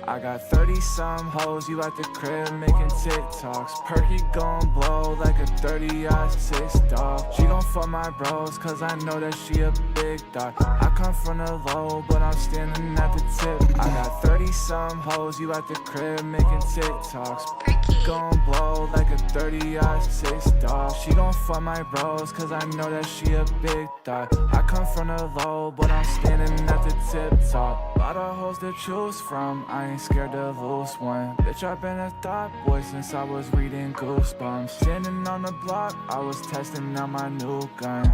I got 30 some hoes, you at the crib making TikToks. Perky gon' blow like a 30-6 dog. She gon' fuck my bros, cause I know that she a big dog. I come from the low, but I'm standing at the tip. I got 30 some hoes, you at the crib making TikToks. Perky gon' blow like a 30-6 dog. She gon' fuck my bros, cause I know that she a big dog. I come from the low, but I'm standing at the tip top. Lot of hoes to choose from, I ain't scared to lose one. Bitch, I've been a thought boy since I was reading Goosebumps. Standing on the block, I was testing out my new gun.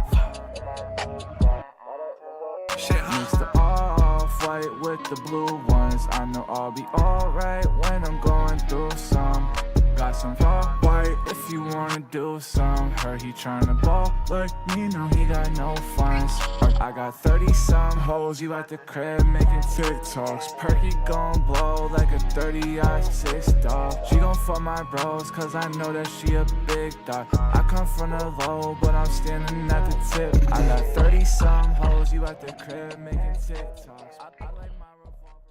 Mix the off-white with the blue ones. I know I'll be alright when I'm going through some. Got some white if you wanna do some. Heard he tryna ball like me, no he got no funds. I got 30 some hoes, you at the crib making TikToks. Perky gon' blow like a 30-6 dog. She gon' fuck my bros, cause I know that she a big dog. I come from the low, but I'm standing at the tip. I got 30 some hoes, you at the crib making TikToks. I like my revolver.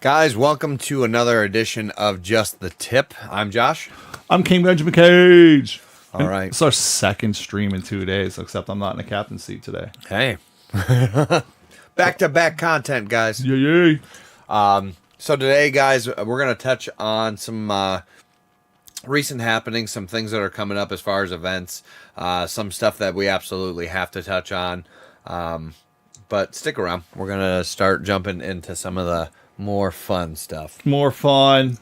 Guys, welcome to another edition of Just the Tip. I'm Josh. I'm King Benjamin Cage. All right. It's our second stream in 2 days, except I'm not in the captain's seat today. Hey. Back-to-back content, guys. Yay. So today, guys, we're going to touch on some recent happenings, some things that are coming up as far as events, some stuff that we absolutely have to touch on. But stick around. We're going to start jumping into some of the more fun stuff. More fun.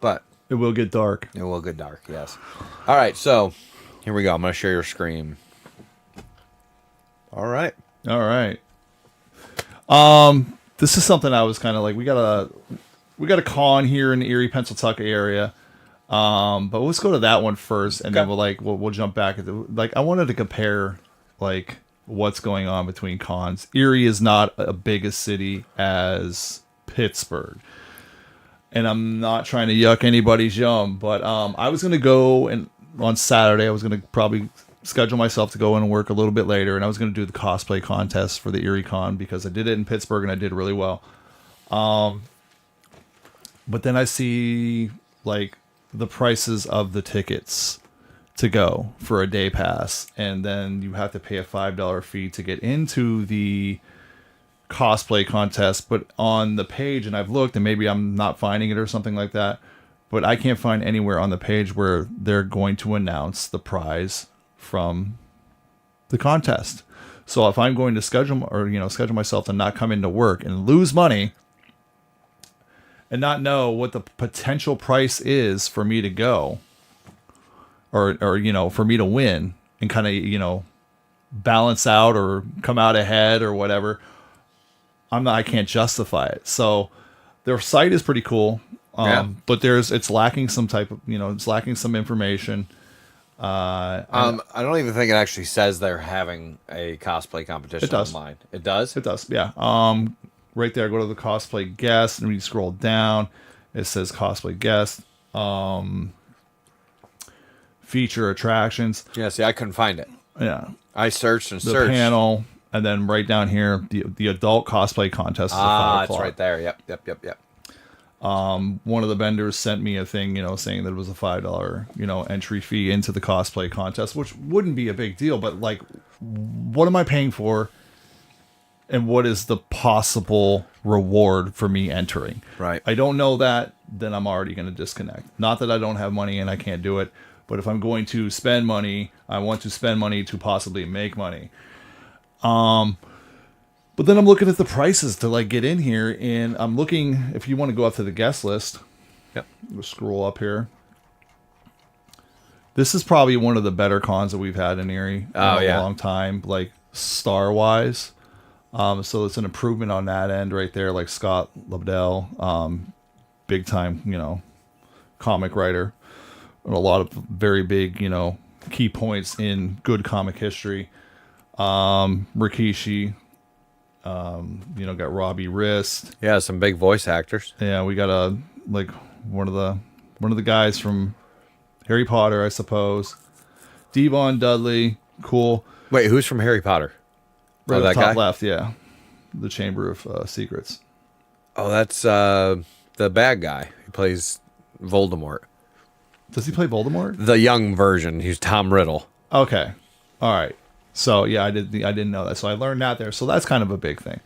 But it will get dark. It will get dark, yes. All right, so here we go. I'm going to share your screen. All right. All right. This is something I was kind of like, we got a con here in the Erie, Pennsylvania area. But let's go to that one first, and then we'll jump back. I wanted to compare like what's going on between cons. Erie is not a big a city as Pittsburgh, and I'm not trying to yuck anybody's yum, but I was gonna go, and on Saturday I was gonna probably schedule myself to go in and work a little bit later, and I was gonna do the cosplay contest for the Erie Con because I did it in Pittsburgh and I did really well. But then I see like the prices of the tickets to go for a day pass, and then you have to pay a $5 fee to get into the cosplay contest. But on the page, and I've looked, and maybe I'm not finding it or something like that, but I can't find anywhere on the page where they're going to announce the prize from the contest. So if I'm going to schedule myself to not come into work and lose money and not know what the potential price is for me to go, or for me to win and kind of balance out or come out ahead or whatever, I can't justify it. So their site is pretty cool, but it's lacking some type of it's lacking some information. I don't even think it actually says they're having a cosplay competition online. It does? It does, yeah. Right there, go to the cosplay guest, and when you scroll down, it says cosplay guest, feature attractions. Yeah, see, I couldn't find it. Yeah. I searched and the searched. Panel, and then right down here, the adult cosplay contest is at 5 o'clock. It's right there. Yep. One of the vendors sent me a thing, saying that it was a $5, entry fee into the cosplay contest, which wouldn't be a big deal, but like, what am I paying for? And what is the possible reward for me entering? Right. I don't know that, then I'm already going to disconnect. Not that I don't have money and I can't do it, but if I'm going to spend money, I want to spend money to possibly make money. But then I'm looking at the prices to like get in here, and I'm looking, if you want to go up to the guest list. Yep. We'll scroll up here. This is probably one of the better cons that we've had in Erie in a long time, like star-wise. So it's an improvement on that end right there, like Scott Lobdell, big time, comic writer, and a lot of very big, key points in good comic history. Rikishi, got Robbie Wrist. Yeah, some big voice actors. Yeah, we got one of the guys from Harry Potter, I suppose. Devon Dudley, cool. Wait, who's from Harry Potter? Right that at the top guy? left, yeah. The Chamber of Secrets. Oh, that's the bad guy. He plays Voldemort. Does he play Voldemort? The young version. He's Tom Riddle. Okay. All right. So yeah, I didn't know that. So I learned that there. So that's kind of a big thing.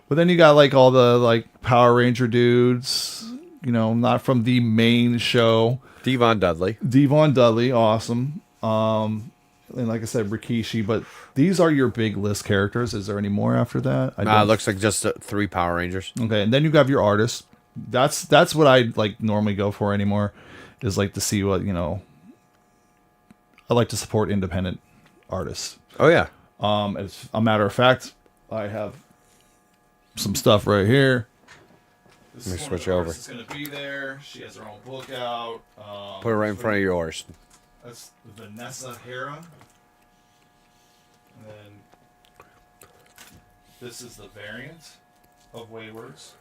But then you got like all the like Power Ranger dudes, you know, not from the main show. Devon Dudley. Devon Dudley, awesome. And like I said, Rikishi. But these are your big list characters. Is there any more after that? It looks like just 3 Power Rangers. Okay, and then you have your artists. That's what I like normally go for anymore. Is like to see what, you know. I like to support independent artists. Oh yeah. As a matter of fact, I have some stuff right here. Let me switch over. It's going to be there. She has her own book out. Put it right in front of yours. That's Vanessa Hera. And then this is the variant of Waywards.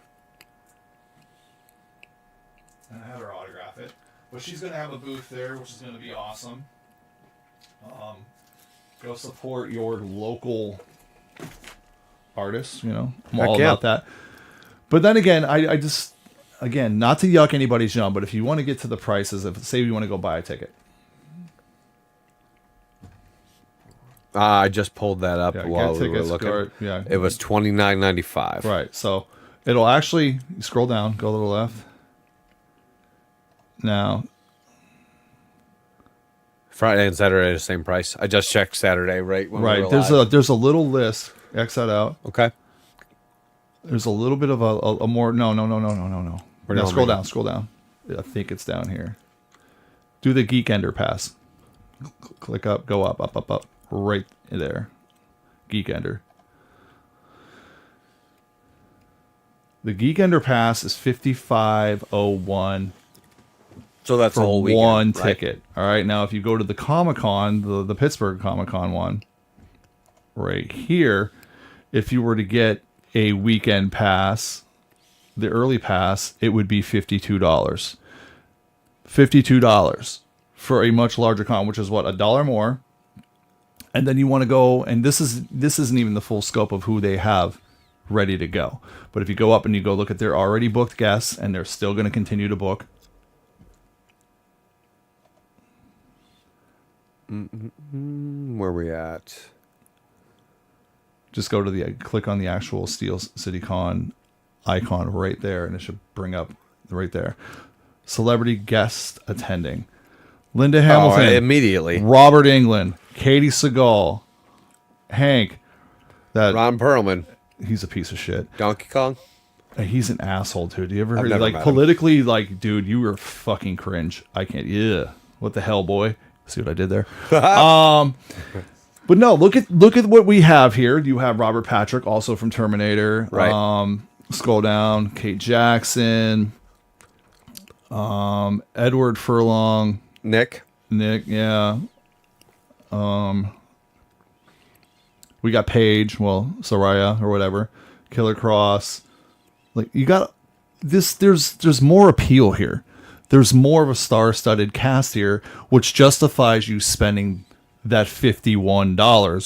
And I had her autograph it. But she's going to have a booth there, which is going to be awesome. Go support your local artists, you know. I'm all about that. But then again, I just, again, not to yuck anybody's yum, but if you want to get to the prices, if say you want to go buy a ticket. I just pulled that up while we were tickets, looking. yeah. It was $29.95. Right. So it'll actually, you scroll down, go a little left. Now, Friday and Saturday the same price. I just checked Saturday right when we were there's a little list. X that out. Okay. There's a little bit of a more no. Now scroll down. I think it's down here. Do the Geek Ender pass. Click up, go up. Right there. Geek Ender. The Geek Ender pass is $55.01. So that's for the whole weekend, one right? ticket. All right. Now, if you go to the Comic-Con, the Pittsburgh Comic-Con one, right here, if you were to get a weekend pass, the early pass, it would be $52. $52 for a much larger con, which is what, $1 more. And then you want to go, and this isn't even the full scope of who they have ready to go. But if you go up and you go look at their already booked guests, and they're still going to continue to book. Where we at? Just go to click on the actual Steel City Con icon right there, and it should bring up right there. Celebrity guest attending: Linda Hamilton, immediately. Robert Englund, Katie Seagal, Hank. That Ron Perlman, he's a piece of shit. Donkey Kong. He's an asshole, dude. Do you ever I've heard never like met politically, like, dude, you were fucking cringe. I can't. Yeah, what the hell, boy? See what I did there? But no, look at what we have here. You have Robert Patrick, also from Terminator. Right. Scroll down. Kate Jackson. Edward Furlong. Nick, Yeah. We got Paige. Well, Soraya or whatever. Killer Cross. Like, you got this. There's more appeal here. There's more of a star-studded cast here, which justifies you spending that $51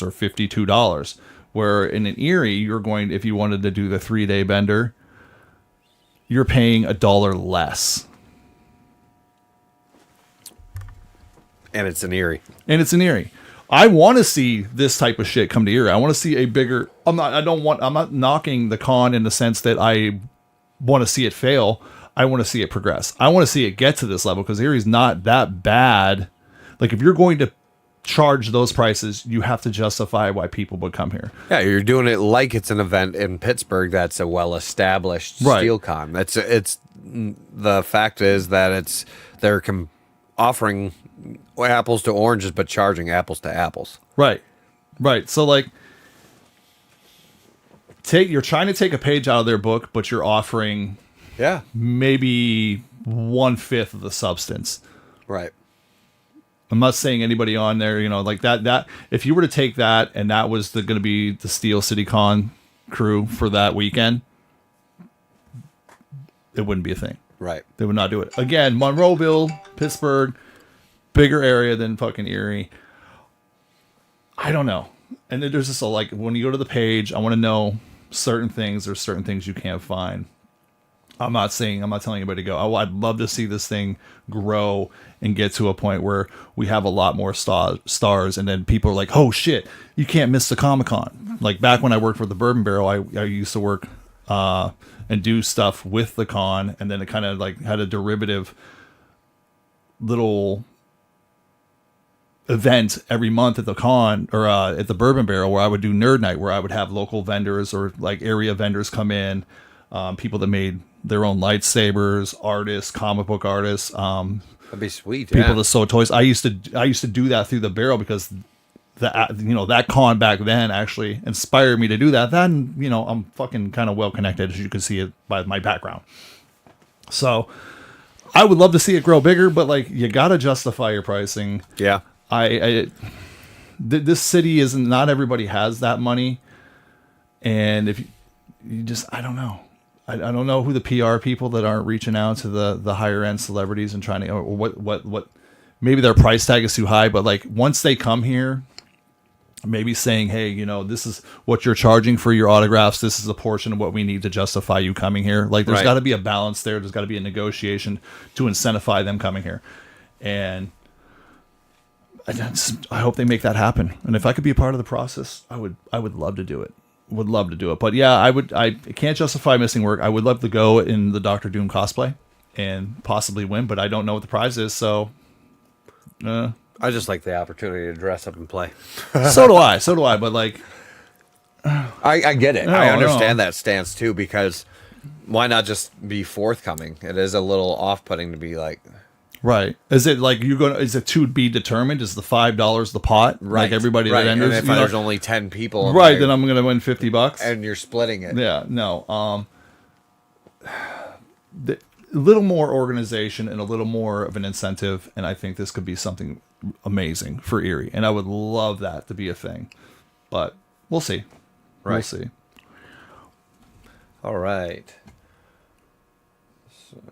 or $52. Where in an Erie, you're going, if you wanted to do the 3-day bender, you're paying $1 less. and it's an Erie. I want to see this type of shit come to Erie. I want to see a bigger. I'm not knocking the con in the sense that I want to see it fail. I want to see it progress. I want to see it get to this level because Erie's not that bad. Like, if you're going to charge those prices, you have to justify why people would come here. Yeah, you're doing it like it's an event in Pittsburgh that's a well-established steel con. It's the fact is that they're offering apples to oranges but charging apples to apples. Right. So like, you're trying to take a page out of their book, but you're offering maybe 1/5 of the substance. Right. I'm not saying anybody on there, like that if you were to take that and that was going to be the Steel City Con crew for that weekend, it wouldn't be a thing. Right. They would not do it. Again, Monroeville, Pittsburgh, bigger area than fucking Erie. I don't know. And then there's just when you go to the page, I want to know certain things. There's certain things you can't find. I'm not telling anybody to go. I'd love to see this thing grow and get to a point where we have a lot more stars, and then people are like, oh shit, you can't miss the Comic-Con. Like back when I worked for the Bourbon Barrel, I used to work and do stuff with the con, and then it kind of like had a derivative little event every month at the con or at the Bourbon Barrel where I would do Nerd Night, where I would have local vendors or like area vendors come in, people that made their own lightsabers, artists, comic book artists, That'd be sweet. people that sold toys. I used to do that through the Barrel because that con back then actually inspired me to do that. Then I'm fucking kind of well connected, as you can see it by my background. So I would love to see it grow bigger, but like you gotta justify your pricing. Yeah. This city isn't. Not everybody has that money, and if you just, I don't know. I don't know who the PR people that aren't reaching out to the higher end celebrities and trying to, or what. Maybe their price tag is too high, but like once they come here, maybe saying, hey, this is what you're charging for your autographs. This is a portion of what we need to justify you coming here. Like there's got to be a balance there. There's got to be a negotiation to incentivize them coming here. And I hope they make that happen. And if I could be a part of the process, I would love to do it. Would love to do it. But yeah, I can't justify missing work. I would love to go in the Doctor Doom cosplay and possibly win, but I don't know what the prize is. So, I just like the opportunity to dress up and play. So do I. But like, I get it. No, I understand that stance too, because why not just be forthcoming? It is a little off-putting to be like, right? Is it like is it to be determined? Is the $5 the pot? Right. Like everybody that enters. And if there's only 10 people, right, then I'm gonna win $50, and you're splitting it. Yeah. No. A little more organization and a little more of an incentive, and I think this could be something amazing for Erie, and I would love that to be a thing. But we'll see. Right. We'll see. All right.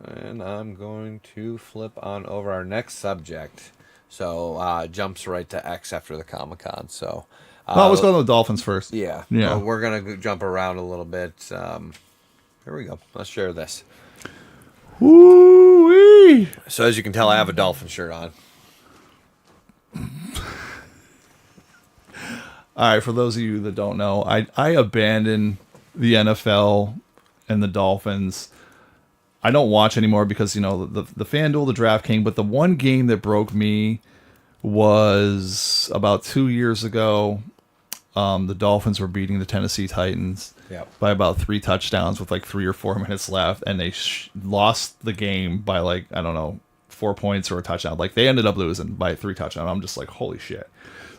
And I'm going to flip on over our next subject. So jumps right to X after the Comic-Con. So let's go to the Dolphins first. Yeah. Yeah. We're gonna jump around a little bit. Here we go. Let's share this. Woo-wee. So as you can tell, I have a Dolphin shirt on. All right, for those of you that don't know, I abandoned the NFL and the Dolphins. I don't watch anymore because, the FanDuel, the DraftKings, but the one game that broke me was about 2 years ago. The Dolphins were beating the Tennessee Titans by about 3 touchdowns with like 3 or 4 minutes left, and they lost the game by like, I don't know, 4 points or a touchdown. Like they ended up losing by 3 touchdowns. I'm just like, holy shit.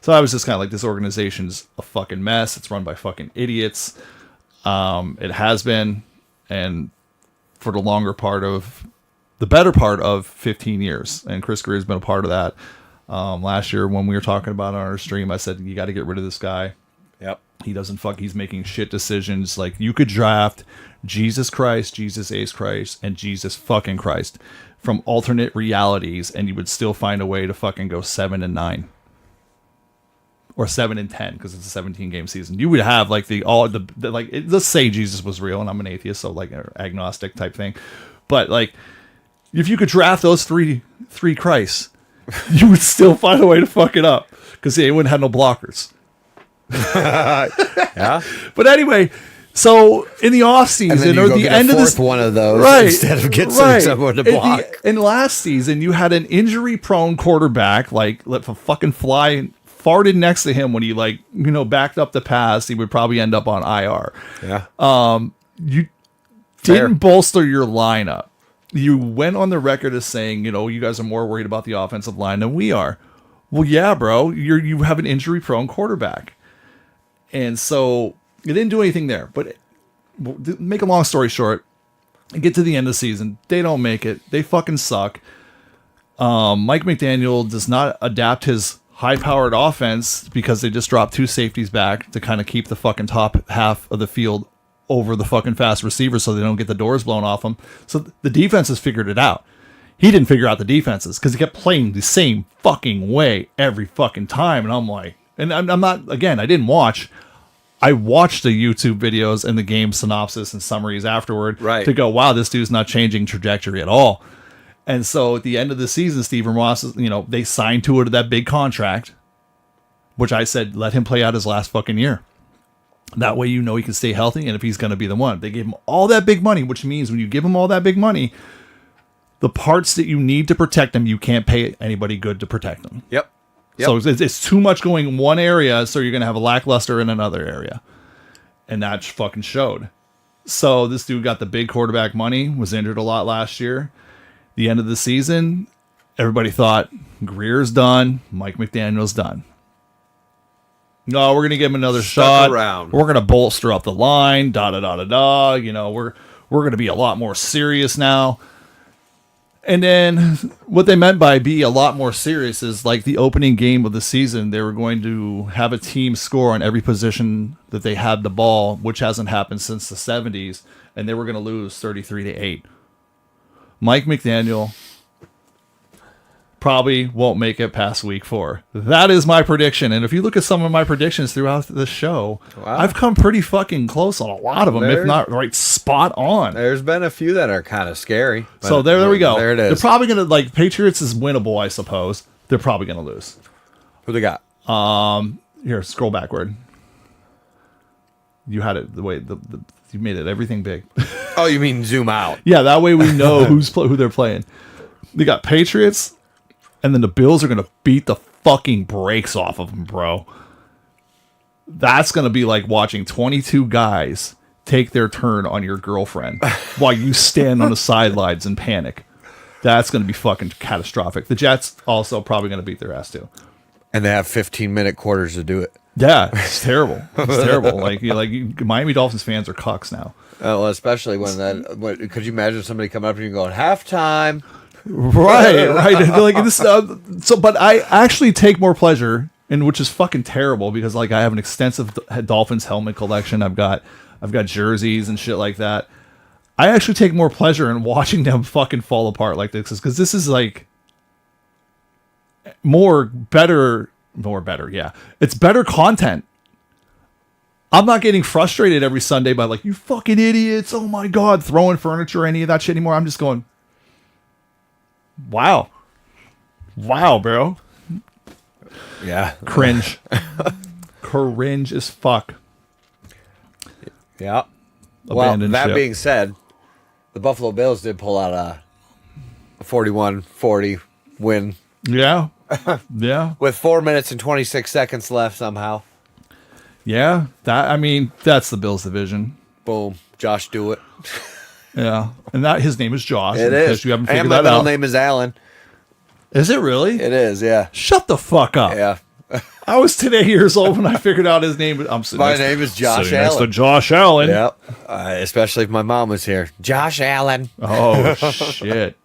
So I was just kind of like, this organization's a fucking mess. It's run by fucking idiots. It has been, and for the better part of 15 years. And Chris Greer's been a part of that. Last year when we were talking about it on our stream, I said, you got to get rid of this guy. Yep. He's making shit decisions. Like you could draft Jesus Christ, Jesus Ace Christ, and Jesus fucking Christ from alternate realities, and you would still find a way to fucking go 7-9. Or 7-10 because it's a 17-game season. You would have like let's say Jesus was real, and I'm an atheist, so like an agnostic type thing. But like, if you could draft those three Christs, you would still find a way to fuck it up because they wouldn't have no blockers. Yeah. But anyway, so in the off season or the end of this one of those, right, instead of getting someone to block. In last season, you had an injury-prone quarterback like let a fucking fly farted next to him when he backed up the pass. He would probably end up on IR. Yeah. You didn't bolster your lineup. You went on the record as saying, you guys are more worried about the offensive line than we are. Well, yeah, bro, you have an injury-prone quarterback. And so you didn't do anything there. But make a long story short, get to the end of the season. They don't make it. They fucking suck. Mike McDaniel does not adapt his high-powered offense because they just dropped 2 safeties back to kind of keep the fucking top half of the field over the fucking fast receivers so they don't get the doors blown off them. So the defense has figured it out. He didn't figure out the defenses because he kept playing the same fucking way every fucking time. And I'm like, and I'm not, again, I didn't watch. I watched the YouTube videos and the game synopsis and summaries afterward Right. to go, wow, this dude's not changing trajectory at all. And so at the end of the season, Stephen Ross, they signed to that big contract, which I said, let him play out his last fucking year. That way, he can stay healthy, and if he's going to be the one. They gave him all that big money, which means when you give him all that big money, the parts that you need to protect him, you can't pay anybody good to protect them. Yep. So it's too much going in one area, so you're going to have a lackluster in another area. And that fucking showed. So this dude got the big quarterback money, was injured a lot last year. The end of the season, everybody thought Greer's done, Mike McDaniel's done. No, we're going to give him another shot. Around. We're going to bolster up the line, da-da-da-da-da. We're going to be a lot more serious now. And then what they meant by be a lot more serious is like the opening game of the season, they were going to have a team score on every position that they had the ball, which hasn't happened since the 70s, and they were going to lose 33-8. Mike McDaniel probably won't make it past week 4. That is my prediction. And if you look at some of my predictions throughout the show, Wow. I've come pretty fucking close on a lot of them, if not right spot on. There's been a few that are kind of scary. So there we go. There it is. They're probably going to, Patriots is winnable, I suppose. They're probably going to lose. Who they got? Here, scroll backward. You had it the way, you made it everything big. Oh, you mean zoom out? Yeah, that way we know who they're playing. They got Patriots, and then the Bills are going to beat the fucking brakes off of them, bro. That's going to be like watching 22 guys take their turn on your girlfriend while you stand on the sidelines and panic. That's going to be fucking catastrophic. The Jets also probably going to beat their ass too. And they have 15-minute quarters to do it. Yeah, it's terrible. It's terrible. Miami Dolphins fans are cucks now. Well, especially when could you imagine somebody coming up to you and going, halftime? Right. But I actually take more pleasure, and which is fucking terrible because I have an extensive Dolphins helmet collection. I've got jerseys and shit like that. I actually take more pleasure in watching them fucking fall apart like this because this is better. Yeah, it's better content. I'm not getting frustrated every Sunday by you fucking idiots. Oh my God, throwing furniture or any of that shit anymore. I'm just going, wow, bro. Yeah. Cringe. Cringe as fuck. Yeah. Well, Abandoned that ship. being said, the Buffalo Bills did pull out a 41-40 win Yeah. Yeah. with 4 minutes and 26 seconds left somehow. Yeah. That's the Bills division. Boom. Josh do it. Yeah. And his name is Josh. It in is. case you haven't And figured my that middle out. name is Alan. Is it really? It is, yeah. Shut the fuck up. Yeah. I was 10 years old when I figured out his name. My name is Josh sitting next to Allen. Josh Allen. Yep. Especially if my mom was here. Josh Allen. Oh, shit.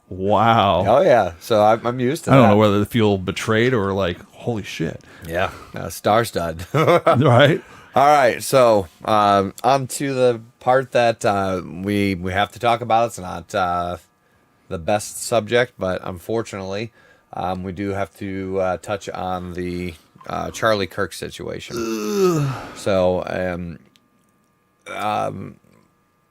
Wow. Oh, yeah. So I'm used to I that. don't know whether to feel betrayed or holy shit. Yeah. Star stud. Right? All right, so on to the part that we have to talk about. It's not the best subject, but unfortunately, we do have to touch on the Charlie Kirk situation. So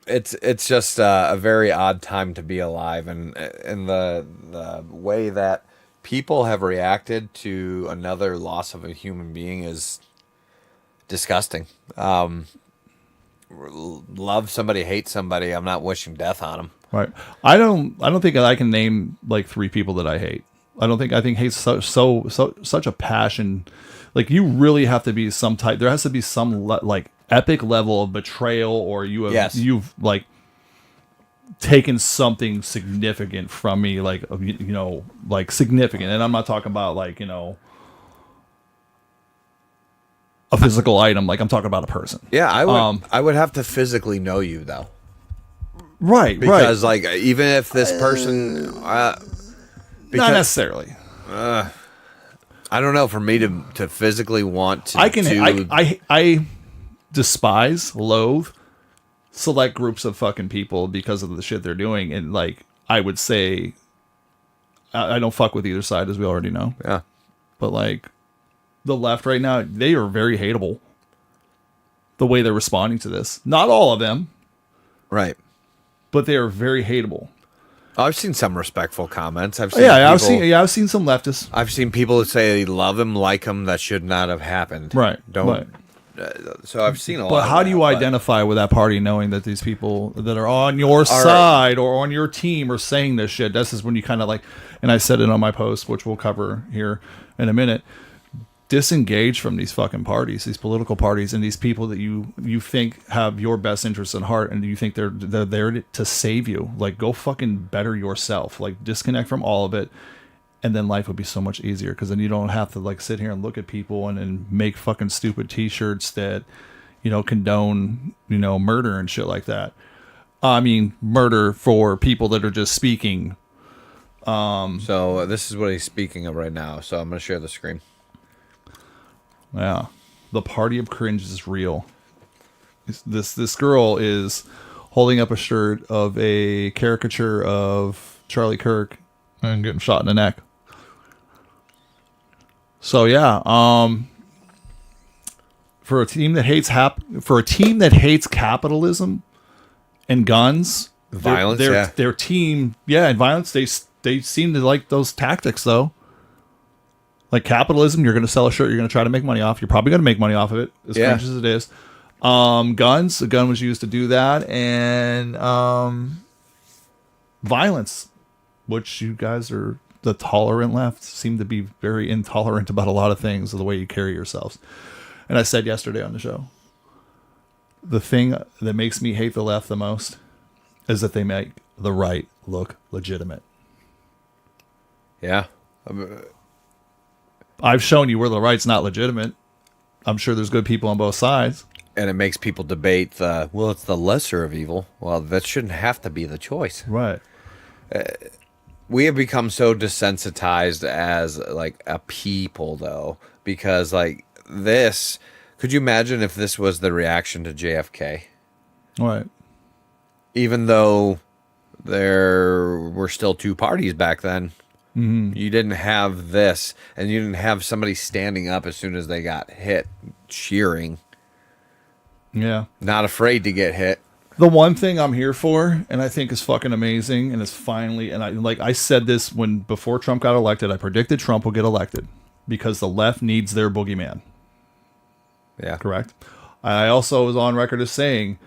it's just a very odd time to be alive, and the way that people have reacted to another loss of a human being is disgusting. Love somebody, hate somebody. I'm not wishing death on them. Right. I don't think I can name 3 people that I hate. I think hate's such a passion. You really have to be some type. There has to be some epic level of betrayal, or you've taken something significant from me, significant. And I'm not talking about a physical item. I'm talking about a person. Yeah, I would have to physically know you though. Right. Because even if this person Not necessarily. I don't know, for me to physically want to I despise, loathe select groups of fucking people because of the shit they're doing, and I would say I don't fuck with either side, as we already know. Yeah. But the left right now, they are very hateable. the way they're responding to this. Not all of them, Right. but they are very hateable. I've seen some respectful comments. I've seen Yeah, people, I've seen some leftists. I've seen people that say they love him, like him. That should not have happened. Right. Don't. Right. So I've seen a lot. But how of do you that, but- identify with that party knowing that these people that are on your side or on your team are saying this shit? This is when you kind of like, and I said it on my post, which we'll cover here in a minute, disengage from these fucking parties, these political parties, and these people that you think have your best interests in heart and you think they're there to save you. Like, go fucking better yourself. Like, disconnect from all of it. And then life would be so much easier because then you don't have to like sit here and look at people and make fucking stupid T-shirts that, condone, murder and shit like that. I mean, murder for people that are just speaking. So this is what he's speaking of right now. So I'm going to share the screen. Yeah, the party of cringe is real. This girl is holding up a shirt of a caricature of Charlie Kirk and getting shot in the neck. So yeah, for a team that hates capitalism and guns, Violence, their team, and violence. They seem to like those tactics though. Like capitalism, you're going to sell a shirt, you're going to try to make money off. You're probably going to make money off of it, as cringe as it is. Guns, a gun was used to do that, and violence, which you guys are. The tolerant left seem to be very intolerant about a lot of things of the way you carry yourselves. And I said yesterday on the show, the thing that makes me hate the left the most is that they make the right look legitimate. Yeah. I've shown you where the right's not legitimate. I'm sure there's good people on both sides. And it makes people debate it's the lesser of evil. Well, that shouldn't have to be the choice. Right. We have become so desensitized as like a people though, because like this, could you imagine if this was the reaction to JFK? Right. Even though there were still two parties back then, you didn't have this, and you didn't have somebody standing up as soon as they got hit, cheering, Yeah. not afraid to get hit. The one thing I'm here for, and I think is fucking amazing, and it's finally, and I said this before Trump got elected, I predicted Trump will get elected because the left needs their boogeyman. Yeah. Correct. I also was on record as saying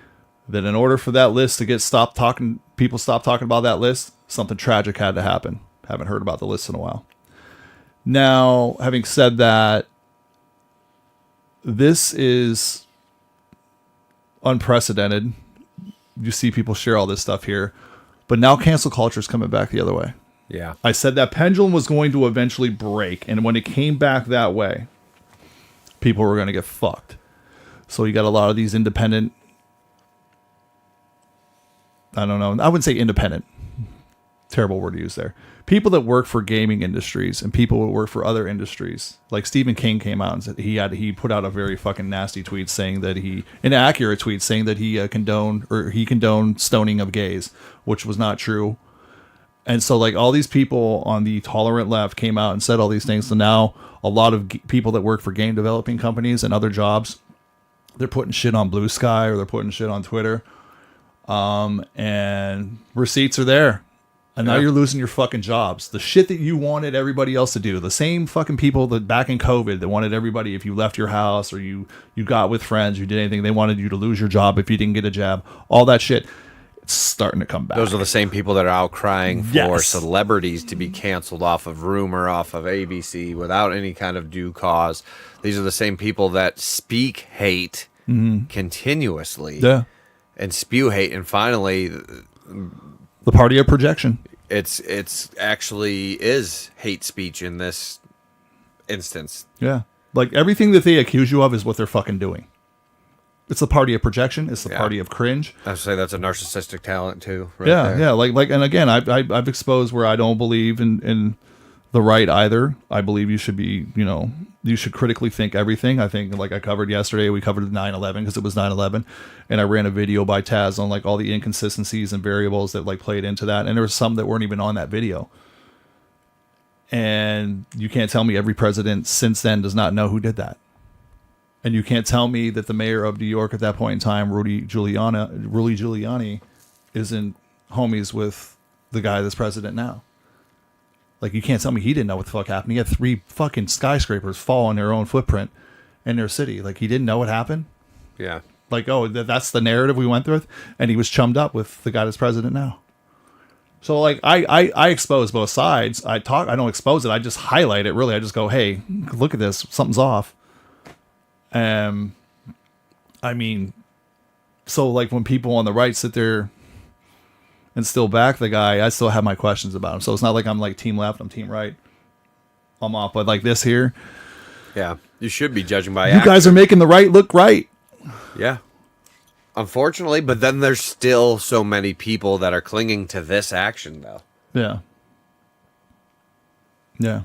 that in order for that list to get people stop talking about that list, something tragic had to happen. Haven't heard about the list in a while. Now, having said that, this is unprecedented. You see people share all this stuff here, but now cancel culture is coming back the other way. Yeah. I said that pendulum was going to eventually break, and when it came back that way, people were going to get fucked. So you got a lot of these independent, I don't know, I wouldn't say independent, terrible word to use there. People that work for gaming industries and people that work for other industries. Like Stephen King came out and said he put out a very fucking nasty tweet saying that inaccurate tweet saying that he condoned stoning of gays, which was not true. And so like all these people on the tolerant left came out and said all these things. So now a lot of people that work for game developing companies and other jobs, they're putting shit on Blue Sky or they're putting shit on Twitter. And receipts are there. And now you're losing your fucking jobs. The shit that you wanted everybody else to do. The same fucking people that back in COVID that wanted everybody, if you left your house or you got with friends, you did anything, they wanted you to lose your job if you didn't get a jab. All that shit. It's starting to come back. Those are the same people that are out crying for Yes. celebrities to be canceled off of Rumor, off of ABC without any kind of due cause. These are the same people that speak hate continuously and spew hate. And finally, The party of projection. it's actually is hate speech in this instance. Yeah. Like everything that they accuse you of is what they're fucking doing. It's the party of projection. It's the party of cringe. I would say that's a narcissistic talent too. Right Yeah, there. yeah. Like, and again, I've exposed where I don't believe in the right either. I believe you should be, you should critically think everything. I think, like I covered yesterday, we covered 9/11 because it was 9/11, and I ran a video by Taz on like all the inconsistencies and variables that like played into that, and there were some that weren't even on that video. And you can't tell me every president since then does not know who did that. And you can't tell me that the mayor of New York at that point in time, Rudy Giuliani, isn't homies with the guy that's president now. Like, you can't tell me he didn't know what the fuck happened. He had 3 fucking skyscrapers fall on their own footprint in their city. Like, he didn't know what happened. Yeah. Like, oh, that's the narrative we went through, and he was chummed up with the guy that's president now. So, like, I expose both sides. I don't expose it. I just highlight it. Really, I just go, hey, look at this. Something's off. I mean, so like when people on the right sit there and still back the guy, I still have my questions about him. So it's not like I'm like team left, I'm team right. I'm off, but like this here, Yeah. You should be judging by you guys are making the right look right. Yeah. Unfortunately, but then there's still so many people that are clinging to this action, though. Yeah. Yeah.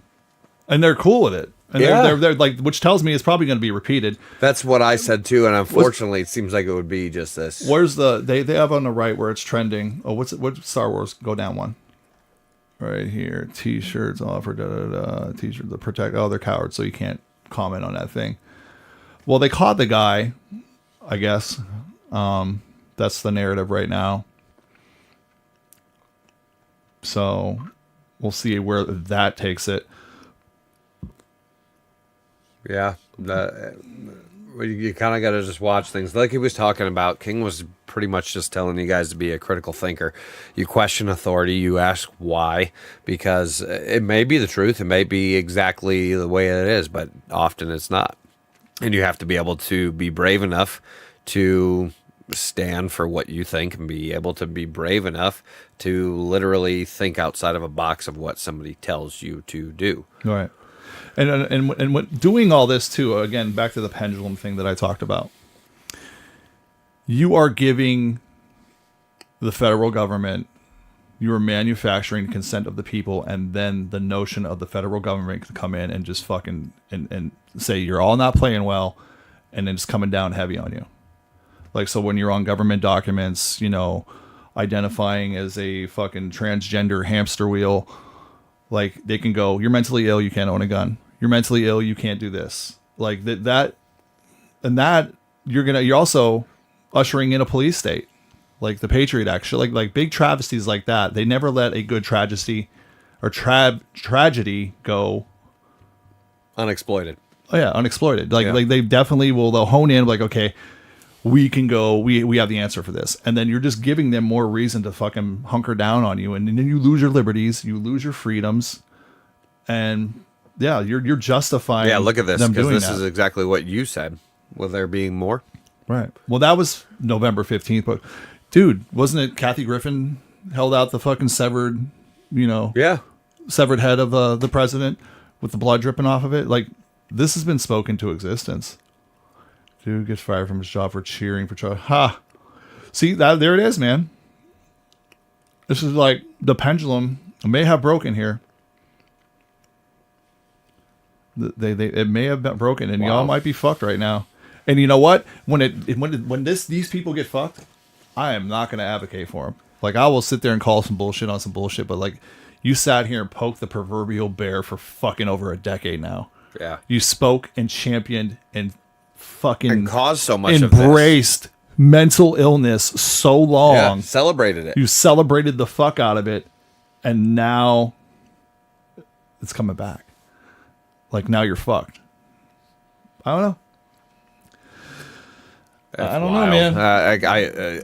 And they're cool with it. And Yeah. they're like, which tells me it's probably going to be repeated. That's what I said too, and unfortunately, it seems like it would be just this. Where's they have on the right where it's trending? Oh, what's Star Wars? Go down one. Right here. T-shirts offer, T-shirt, the protect. Oh, they're cowards, so you can't comment on that thing. Well, they caught the guy, I guess. That's the narrative right now. So we'll see where that takes it. Yeah, you kind of got to just watch things. Like he was talking about, King was pretty much just telling you guys to be a critical thinker. You question authority, you ask why, because it may be the truth, it may be exactly the way it is, but often it's not. And you have to be able to be brave enough to stand for what you think and be able to be brave enough to literally think outside of a box of what somebody tells you to do. All right. And what, doing all this too, again, back to the pendulum thing that I talked about. You are giving the federal government, you are manufacturing consent of the people, and then the notion of the federal government to come in and just fucking and say you're all not playing well, and then it's coming down heavy on you. Like, so when you're on government documents, you know, identifying as a fucking transgender hamster wheel, like they can go, you're mentally ill, you can't own a gun. You're mentally ill, you can't do this. Like that you're also ushering in a police state. Like the Patriot Act, like big travesties like that. They never let a good tragedy or tragedy go Unexploited. Oh yeah, unexploited. Like they definitely will. They'll hone in like, okay, we can go. We have the answer for this, and then you're just giving them more reason to fucking hunker down on you, and then you lose your liberties, you lose your freedoms, and yeah, you're justifying. Yeah, look at this, them because doing this that. is exactly what you said. Will there being more? Right. Well, that was November 15th, but dude, wasn't it Kathy Griffin held out the fucking severed, Yeah. severed head of the president with the blood dripping off of it? Like, this has been spoken to existence. Dude gets fired from his job for cheering for Trump. Ha! See, there it is, man. This is like the pendulum may have broken here. It may have been broken, and y'all might be fucked right now. And you know what? When these people get fucked, I am not going to advocate for them. Like, I will sit there and call some bullshit on some bullshit, but like, you sat here and poked the proverbial bear for fucking over a decade now. Yeah. You spoke and championed and fucking And caused so much of this. embraced mental illness so long. Yeah, celebrated it. You celebrated the fuck out of it, and now it's coming back. Like, now you're fucked. I don't know. I don't know, man.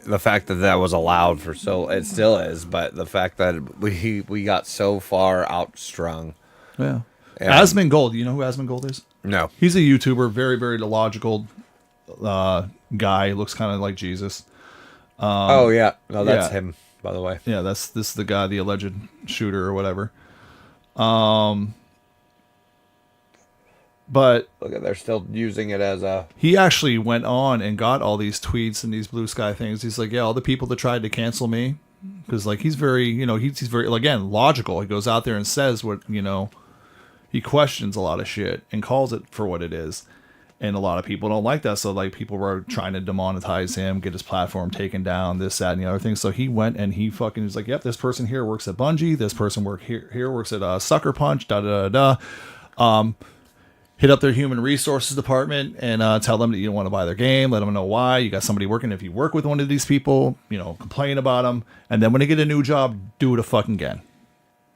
The fact that was allowed for it still is, but the fact that we got so far outstrung. Yeah. And- Asmongold. Gold. You know who Asmongold Gold is? No. He's a YouTuber, very, very logical guy. Looks kind of like Jesus. Oh yeah, no, that's yeah. him. By the way. Yeah, this is the guy, the alleged shooter or whatever. But Look at, they're still using it as a. he actually went on and got all these tweets and these blue sky things. He's like, yeah, all the people that tried to cancel me, because like he's very, he's very, again, logical. He goes out there and says what, he questions a lot of shit and calls it for what it is. And a lot of people don't like that. So like people were trying to demonetize him, get his platform taken down, this, that, and the other thing. So he went and he fucking was like, yep, this person here works at Bungie. This person here works at Sucker Punch, da, da, da, da. hit up their human resources department and tell them that you don't want to buy their game. Let them know why. You got somebody working. If you work with one of these people, complain about them. And then when they get a new job, do it a fucking again.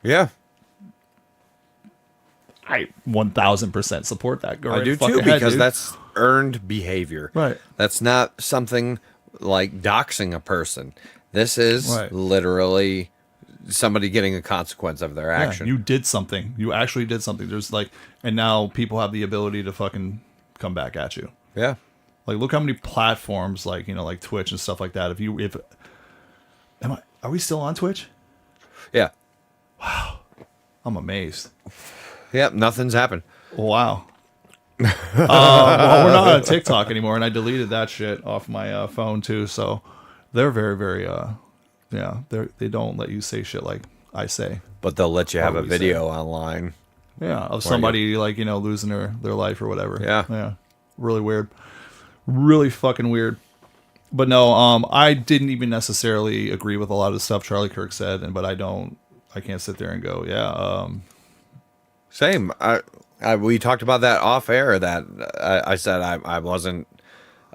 Yeah. I 1000% support that. Go I right do fuck too, ahead, because dude. that's earned behavior. Right. That's not something like doxing a person. This is Right. literally somebody getting a consequence of their Yeah, action. you did something. You actually did something. There's and now people have the ability to fucking come back at you. Yeah. Like, look how many platforms, like Twitch and stuff like that. Are we still on Twitch? Yeah. I'm amazed. Yeah. Nothing's happened. Wow. Well, we're not on TikTok anymore, and I deleted that shit off my phone too. So they're very, very, they don't let you say shit like I say. But they'll let you have a What we video online. Yeah, of somebody losing their life or whatever. Yeah. Really weird. Really fucking weird. But no, I didn't even necessarily agree with a lot of the stuff Charlie Kirk said, but I can't sit there and go, Same. We talked about that off air. That I said I wasn't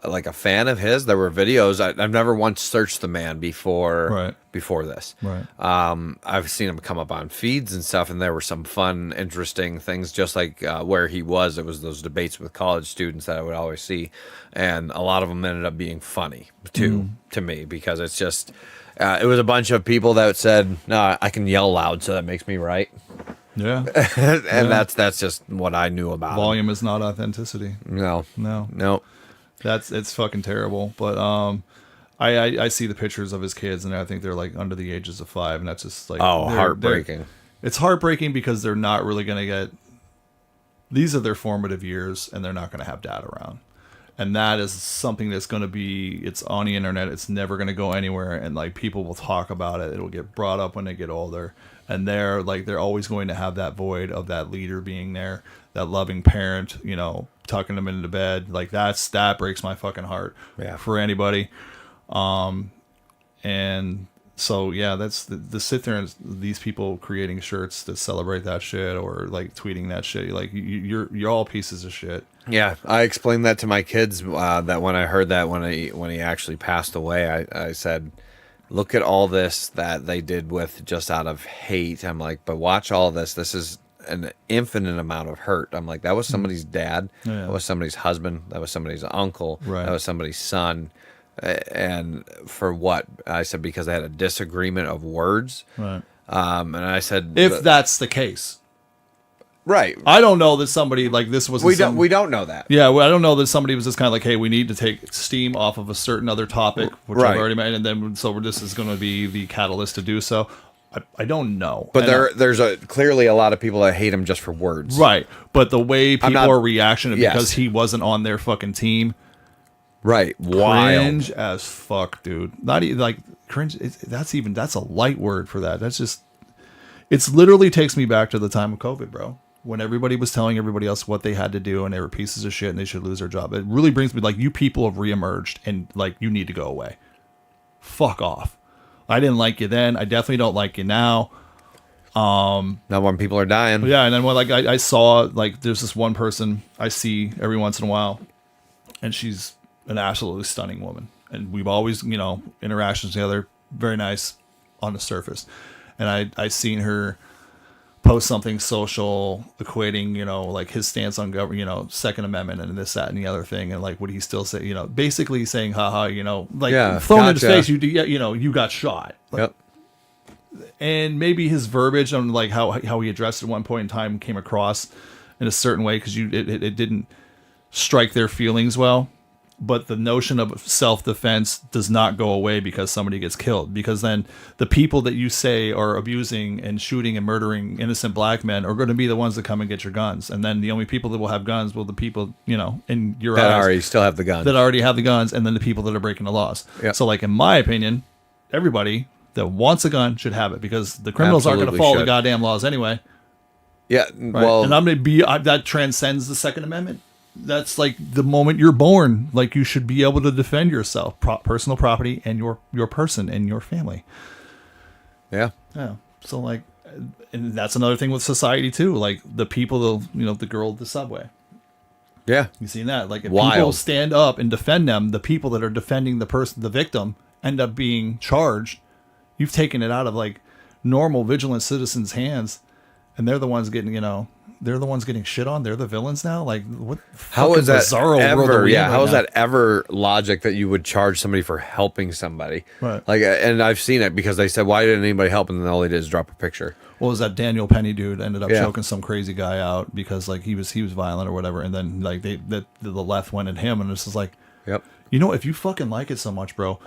like a fan of his. There were videos. I've never once searched the man before this. Right. I've seen him come up on feeds and stuff, and there were some fun, interesting things. Just like where he was, it was those debates with college students that I would always see, and a lot of them ended up being funny too to me, because it's just it was a bunch of people that said, "No, I can yell loud, so that makes me right." Yeah. And that's just what I knew about him. Volume is not authenticity. No. It's fucking terrible. But I see the pictures of his kids, and I think they're like under the ages of 5, and that's just like Heartbreaking. It's heartbreaking because they're not really going to get. These are their formative years, and they're not going to have dad around, and that is something that's going to be. It's on the internet. It's never going to go anywhere, and like people will talk about it. It'll get brought up when they get older. And they're always going to have that void of that leader being there, that loving parent, tucking them into bed. Like that breaks my fucking heart for anybody. And so, that's the sit there and these people creating shirts that celebrate that shit or like tweeting that shit. Like you're all pieces of shit. Yeah, I explained that to my kids that when I heard that when he actually passed away, I said, look at all this that they did with just out of hate. I'm like, but watch all this. This is an infinite amount of hurt. I'm like, that was somebody's dad. Yeah. That was somebody's husband. That was somebody's uncle. Right. That was somebody's son. And for what? I said, because they had a disagreement of words. Right. And I said, if that's the case. Right. I don't know that somebody like this was. We don't know that. Yeah, well, I don't know that somebody was just kind of like, hey, we need to take steam off of a certain other topic, which I've already made, and then this is going to be the catalyst to do so. I don't know. But there's clearly a lot of people that hate him just for words. Right. But the way people are reacting because he wasn't on their fucking team. Right. Cringe as fuck, dude. Not even like cringe. That's a light word for that. That's just. It's literally takes me back to the time of COVID, bro. When everybody was telling everybody else what they had to do and they were pieces of shit and they should lose their job. It really brings me like, you people have reemerged and like, you need to go away. Fuck off. I didn't like you then. I definitely don't like you now. Not when people are dying. Yeah. And then when I saw like, there's this one person I see every once in a while and she's an absolutely stunning woman. And we've always, interactions together. Very nice on the surface. And I seen her post something social equating, like his stance on government, Second Amendment and this, that, and the other thing. And like, would he still say, basically saying, haha, throwing in his face, you got shot. Like, and maybe his verbiage on like how he addressed it at one point in time came across in a certain way because it didn't strike their feelings well. But the notion of self-defense does not go away because somebody gets killed. Because then the people that you say are abusing and shooting and murdering innocent black men are going to be the ones that come and get your guns. And then the only people that will have guns will the people, in your eyes. That already still have the guns. That already have the guns, and then the people that are breaking the laws. Yep. So, like, in my opinion, everybody that wants a gun should have it because the criminals aren't going to follow the goddamn laws anyway. Yeah, right? Well... And I'm going to be... that transcends the Second Amendment. That's like the moment you're born, like you should be able to defend yourself, personal property and your person and your family. Yeah. Yeah. So like, and that's another thing with society too. Like the people, the girl at the subway, Yeah. You seen that? Like if Wild. people stand up and defend them, the people that are defending the victim, end up being charged. You've taken it out of like normal vigilant citizens' hands, and they're the ones getting, they're the ones getting shit on. They're the villains now. Like what? How is that bizarro world are ever? we in Yeah, right how is now? that ever logic that you would charge somebody for helping somebody? Right. Like, and I've seen it because they said, "Why didn't anybody help?" And then all they did is drop a picture. What was that Daniel Penny dude ended up Yeah. choking some crazy guy out because like he was violent or whatever, and then like the left went at him, and this is like, Yep. if you fucking like it so much, bro,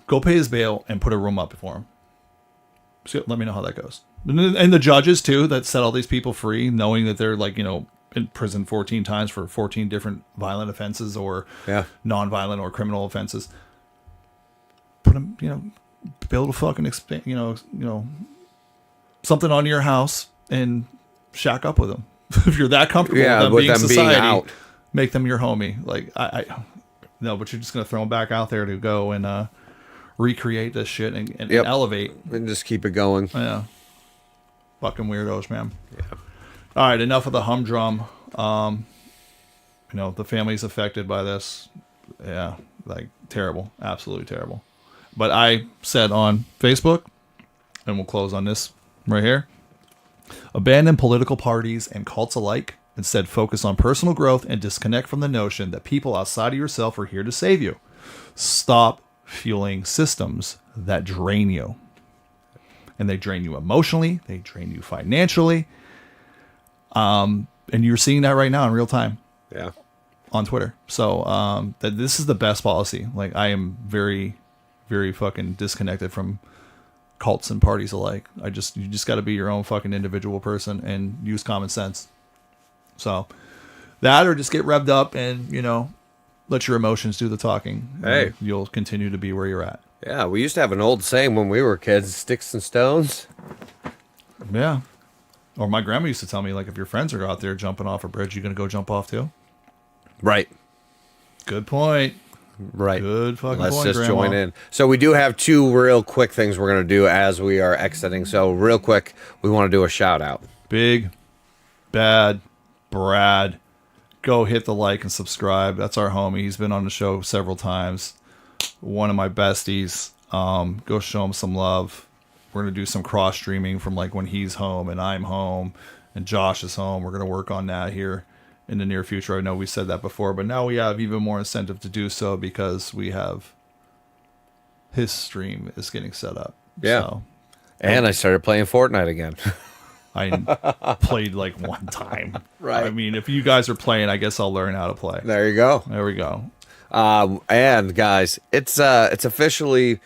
go pay his bail and put a room up for him. So let me know how that goes. And the judges too that set all these people free, knowing that they're like in prison 14 times for 14 different violent offenses or Yeah. non-violent or criminal offenses. Put them, build a fucking something on your house and shack up with them. If you're that comfortable Yeah, with them with being them being society, out. make them your homie. Like no, but you're just gonna throw them back out there to go and recreate this shit and Yep. elevate. And just keep it going. Yeah, fucking weirdos, man. Yeah. All right, enough of the humdrum. The family's affected by this. Yeah, like terrible, absolutely terrible. But I said on Facebook, and we'll close on this right here. Abandon political parties and cults alike. Instead, focus on personal growth and disconnect from the notion that people outside of yourself are here to save you. Stop fueling systems that drain you. And they drain you emotionally. They drain you financially. And you're seeing that right now in real time Yeah. on Twitter. So that this is the best policy. Like I am very, very fucking disconnected from cults and parties alike. You just got to be your own fucking individual person and use common sense. So that, or just get revved up and let your emotions do the talking. Hey. And you'll continue to be where you're at. Yeah, we used to have an old saying when we were kids: "Sticks and stones." Yeah. Or my grandma used to tell me, like, if your friends are out there jumping off a bridge, you gonna go jump off too? Right. Good point. Right. Good fucking Let's point, just Grandma. join in. So we do have two real quick things we're going to do as we are exiting. So real quick, we want to do a shout out. Big Bad Brad. Go hit the like and subscribe. That's our homie. He's been on the show several times. One of my besties. Go show him some love. We're going to do some cross streaming from like when he's home and I'm home and Josh is home. We're going to work on that here in the near future. I know we said that before, but now we have even more incentive to do so because we have his stream is getting set up. Yeah. So And I started playing Fortnite again. I played like one time. Right. I mean, if you guys are playing, I guess I'll learn how to play. There you go. There we go. And guys, it's officially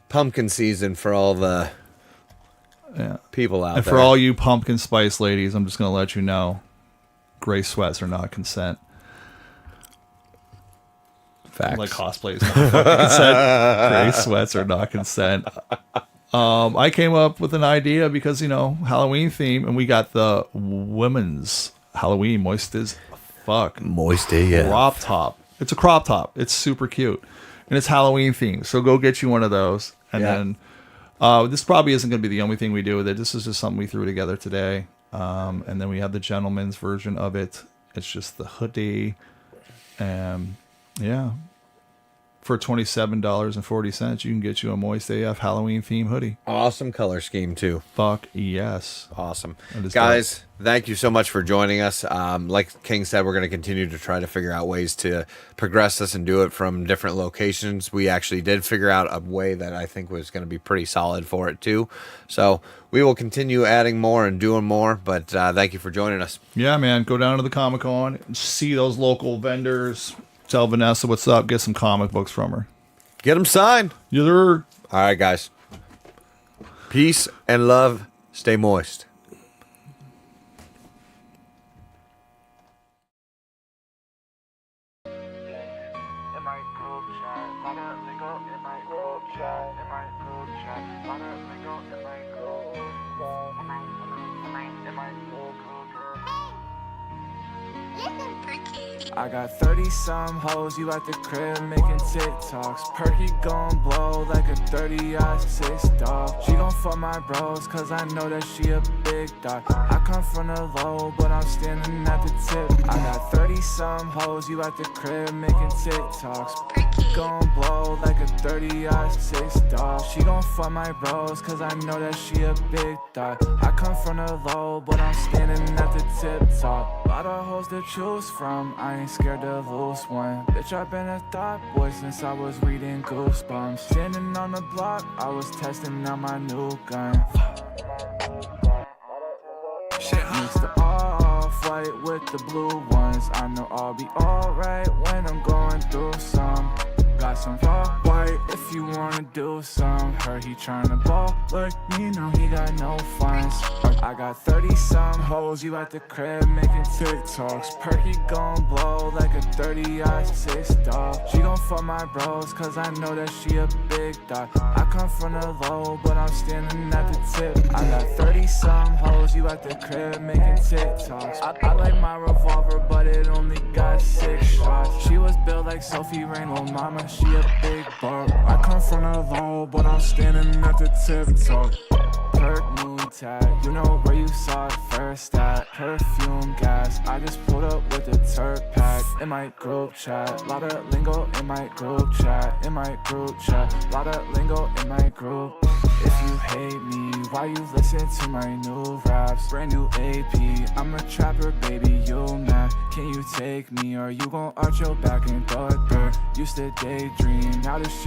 pumpkin season for all the people out And there. for all you pumpkin spice ladies, I'm just going to let you know, gray sweats are not consent. Facts. Like cosplays not fucking consent. Gray sweats are not consent. I came up with an idea because, Halloween theme, and we got the women's Halloween moist as fuck Moisty, yeah. crop top. It's a crop top. It's super cute. And it's Halloween themed. So go get you one of those. And Yeah. then this probably isn't going to be the only thing we do with it. This is just something we threw together today. And then we have the gentleman's version of it. It's just the hoodie. Yeah. For $27.40, you can get you a Moist AF Halloween theme hoodie. Awesome color scheme, too. Fuck yes. Awesome. That is Guys, thank you so much for joining us. Like King said, we're going to continue to try to figure out ways to progress this and do it from different locations. We actually did figure out a way that I think was going to be pretty solid for it, too. So we will continue adding more and doing more, but thank you for joining us. Yeah, man. Go down to the Comic-Con, see those local vendors. Tell Vanessa what's up. Get some comic books from her. Get them signed. Yeah, they're All right, guys. Peace and love. Stay moist. I got 30-some hoes, you at the crib making TikToks. Perky gon' blow like a 30-6 dog. She gon' fuck my bros, cause I know that she a big dog. I come from the low, but I'm standing at the tip. I got 30-some hoes, you at the crib making TikToks. Perky gon' blow like a 30-6 dog. She gon' fuck my bros, cause I know that she a big dog. I come from the low, but I'm standing at the tip top. Lot of hoes to choose from, I ain't scared to lose one. Bitch, I've been a thought boy since I was reading Goosebumps. Standing on the block, I was testing out my new gun. Mix the off-white with the blue ones. I know I'll be alright when I'm going through some. Got some raw white if you wanna do some. Heard he tryna ball like me, now he got no funds. I got 30-some hoes, you at the crib making TikToks. Perky gon' blow like a 30-6 dog. She gon' fuck my bros, cause I know that she a big dog. I come from the low, but I'm standing at the tip. I got 30-some hoes, you at the crib making TikToks. I like my revolver, but it only got 6 shots. She was built like Sophie Rainbow Mama, she a big buck. I come from the low, but I'm standing at the tip top. Perk moon tag, you know where you saw it first at. Perfume gas, I just pulled up with the turp pack. In my group chat, lot of lingo in my group chat. In my group chat, lot of lingo in my group. If you hate me, why you listen to my new raps? Brand new AP, I'm a trapper, baby, you mad? Can you take me, or you gon' arch your back and throw it there? Used to daydream, now this shit